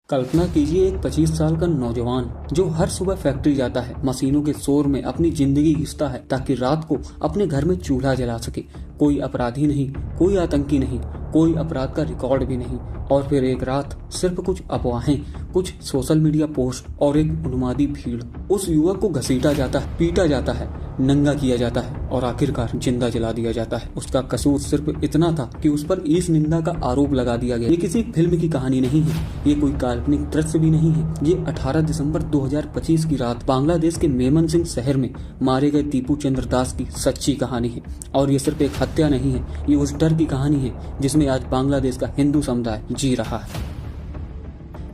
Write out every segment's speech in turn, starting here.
कल्पना कीजिए एक 25 साल का नौजवान जो हर सुबह फैक्ट्री जाता है, मशीनों के शोर में अपनी जिंदगी घिसता है ताकि रात को अपने घर में चूल्हा जला सके। कोई अपराधी नहीं, कोई आतंकी नहीं, कोई अपराध का रिकॉर्ड भी नहीं। और फिर एक रात सिर्फ कुछ अफवाहें, कुछ सोशल मीडिया पोस्ट और एक उन्मादी भीड़, उस युवक को घसीटा जाता है, पीटा जाता है, नंगा किया जाता है और आखिरकार जिंदा जला दिया जाता है। उसका कसूर सिर्फ इतना था कि उस पर ईश निंदा का आरोप लगा दिया गया। ये किसी फिल्म की कहानी नहीं है, ये कोई काल्पनिक दृश्य भी नहीं है। ये 18 दिसंबर 2025 की रात बांग्लादेश के मेमनसिंह शहर में मारे गए दीपू चंद्र दास की सच्ची कहानी है। और ये सिर्फ एक हत्या नहीं है, ये उस डर की कहानी है जिसमें आज बांग्लादेश का हिंदू समुदाय जी रहा है।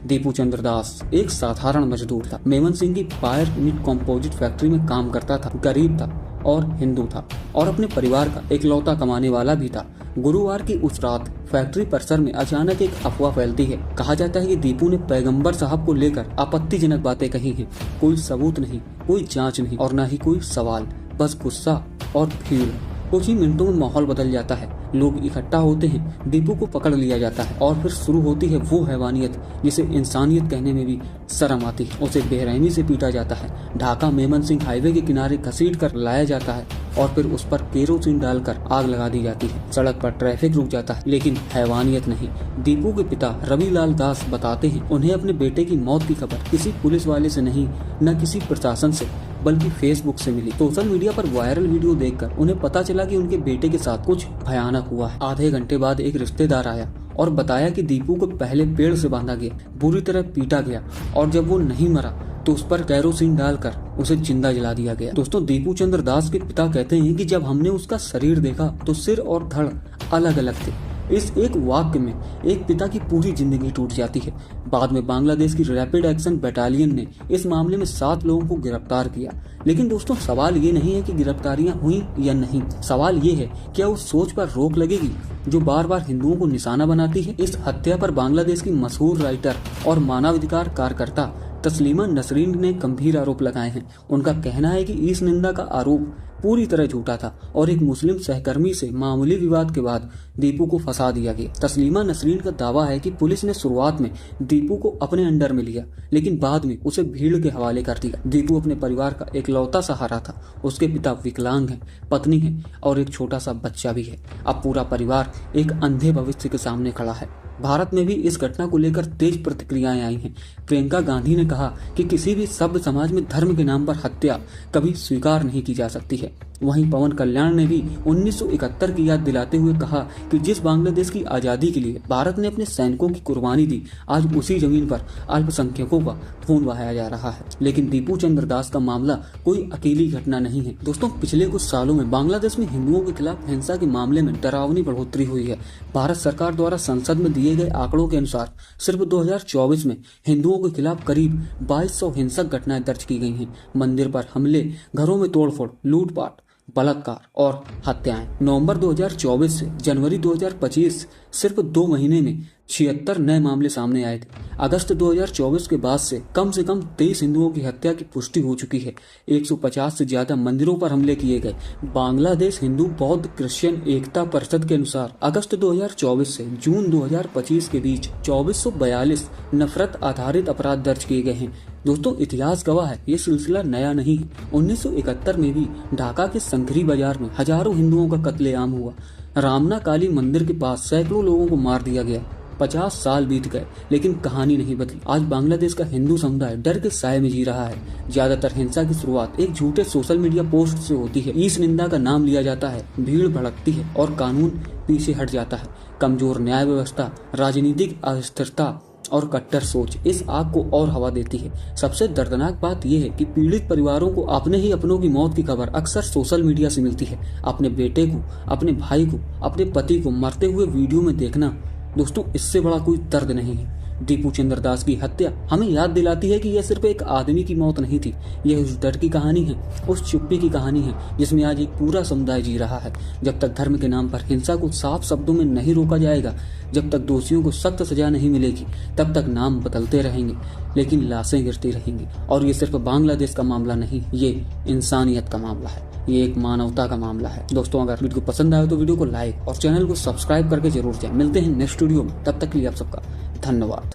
दीपू चंद्र दास एक साधारण मजदूर था। मेमनसिंह की पायर यूनिट कंपोजिट फैक्ट्री में काम करता था, गरीब था और हिंदू था और अपने परिवार का इकलौता कमाने वाला भी था। गुरुवार की उस रात फैक्ट्री परिसर में अचानक एक अफवाह फैलती है। कहा जाता है कि दीपू ने पैगंबर साहब को लेकर आपत्तिजनक बातें कही हैं। कोई सबूत नहीं, कोई जांच नहीं और न ही कोई सवाल, बस गुस्सा और भीड़। कुछ ही मिनटों में माहौल बदल जाता है। लोग इकट्ठा होते हैं, दीपू को पकड़ लिया जाता है और फिर शुरू होती है वो हैवानियत जिसे इंसानियत कहने में भी शर्म आती है। उसे बेरहमी से पीटा जाता है, ढाका मेमनसिंह हाईवे के किनारे घसीट कर लाया जाता है और फिर उस पर केरोसिन डालकर आग लगा दी जाती है। सड़क पर ट्रैफिक रुक जाता है, लेकिन हैवानियत नहीं। दीपू के पिता रविलाल दास बताते हैं उन्हें अपने बेटे की मौत की खबर किसी पुलिस वाले से नहीं, न किसी प्रशासन से, बल्कि फेसबुक से मिली। सोशल मीडिया पर वायरल वीडियो देखकर उन्हें पता चला कि उनके बेटे के साथ कुछ भयानक हुआ है। आधे घंटे बाद एक रिश्तेदार आया और बताया कि दीपू को पहले पेड़ से बांधा गया, बुरी तरह पीटा गया और जब वो नहीं मरा तो उस पर केरोसिन डालकर उसे जिंदा जला दिया गया। दोस्तों, दीपू चंद्र दास के पिता कहते हैं कि जब हमने उसका शरीर देखा तो सिर और धड़ अलग अलग थे। इस एक वाक्य में एक पिता की पूरी जिंदगी टूट जाती है। बाद में बांग्लादेश की रैपिड एक्शन बटालियन ने इस मामले में 7 लोगों को गिरफ्तार किया। लेकिन दोस्तों, सवाल ये नहीं है कि गिरफ्तारियां हुई या नहीं, सवाल ये है क्या उस सोच पर रोक लगेगी जो बार बार हिंदुओं को निशाना बनाती है। इस हत्या पर बांग्लादेश की मशहूर राइटर और मानवाधिकार कार्यकर्ता तस्लीमा नसरीन ने गंभीर आरोप लगाए हैं। उनका कहना है कि ईश निंदा का आरोप पूरी तरह झूठा था और एक मुस्लिम सहकर्मी से मामूली विवाद के बाद दीपू को फंसा दिया गया। तस्लीमा नसरीन का दावा है कि पुलिस ने शुरुआत में दीपू को अपने अंडर में लिया, लेकिन बाद में उसे भीड़ के हवाले कर दिया। दीपू अपने परिवार का इकलौता सहारा था। उसके पिता विकलांग हैं, पत्नी है और एक छोटा सा बच्चा भी है। अब पूरा परिवार एक अंधे भविष्य के सामने खड़ा है। भारत में भी इस घटना को लेकर तेज प्रतिक्रियाएं आई हैं। प्रियंका गांधी ने कहा कि किसी भी सभ्य समाज में धर्म के नाम पर हत्या कभी स्वीकार नहीं की जा सकती है। वहीं पवन कल्याण ने भी 1971 की याद दिलाते हुए कहा कि जिस बांग्लादेश की आजादी के लिए भारत ने अपने सैनिकों की कुर्बानी दी, आज उसी जमीन पर अल्पसंख्यकों का खून बहाया जा रहा है। लेकिन दीपू चंद्र दास का मामला कोई अकेली घटना नहीं है। दोस्तों, पिछले कुछ सालों में बांग्लादेश में हिंदुओं के खिलाफ हिंसा के मामले में डरावनी बढ़ोतरी हुई है। भारत सरकार द्वारा संसद में दिए गए आंकड़ों के अनुसार सिर्फ 2024 में हिंदुओं के खिलाफ करीब 2200 हिंसक घटनाएं दर्ज की गई हैं। मंदिर पर हमले, घरों में तोड़फोड़, लूटपाट, बलात्कार और हत्याएं। नवंबर 2024 से जनवरी 2025 सिर्फ 2 महीने में 76 नए मामले सामने आए थे। अगस्त 2024 के बाद से कम 23 हिंदुओं की हत्या की पुष्टि हो चुकी है। 150 से ज्यादा मंदिरों पर हमले किए गए। बांग्लादेश हिंदू बौद्ध क्रिश्चियन एकता परिषद के अनुसार अगस्त 2024 से जून 2025 के बीच 2442 नफरत आधारित अपराध दर्ज किए गए हैं। दोस्तों, इतिहास गवाह है, ये सिलसिला नया नहीं है। 1971 में भी ढाका के संकरी बाजार में हजारों हिंदुओं का कत्लेआम हुआ। रामना काली मंदिर के पास सैकड़ों लोगों को मार दिया गया। 50 साल बीत गए लेकिन कहानी नहीं बदली। आज बांग्लादेश का हिंदू समुदाय डर के साए में जी रहा है। ज्यादातर हिंसा की शुरुआत एक झूठे सोशल मीडिया पोस्ट से होती है। ईश निंदा का नाम लिया जाता है, भीड़ भड़कती है और कानून पीछे हट जाता है। कमजोर न्याय व्यवस्था, राजनीतिक अस्थिरता और कट्टर सोच इस आग को और हवा देती है। सबसे दर्दनाक बात यह है कि पीड़ित परिवारों को अपने ही अपनों की मौत की खबर अक्सर सोशल मीडिया से मिलती है। अपने बेटे को, अपने भाई को, अपने पति को मरते हुए वीडियो में देखना, दोस्तों, इससे बड़ा कोई दर्द नहीं है। दीपू चंद्र दास की हत्या हमें याद दिलाती है कि यह सिर्फ एक आदमी की मौत नहीं थी, यह उस डर की कहानी है, उस चुप्पी की कहानी है जिसमें आज एक पूरा समुदाय जी रहा है। जब तक धर्म के नाम पर हिंसा को साफ शब्दों में नहीं रोका जाएगा, जब तक दोषियों को सख्त सजा नहीं मिलेगी, तब तक नाम बदलते रहेंगे लेकिन लाशें गिरती रहेंगी। और ये सिर्फ बांग्लादेश का मामला नहीं, ये इंसानियत का मामला है, ये एक मानवता का मामला है। दोस्तों, अगर वीडियो पसंद आए तो वीडियो को लाइक और चैनल को सब्सक्राइब करके जरूर जाएं। मिलते हैं नेक्स्ट वीडियो में, तब तक के लिए आप सबका धन्यवाद।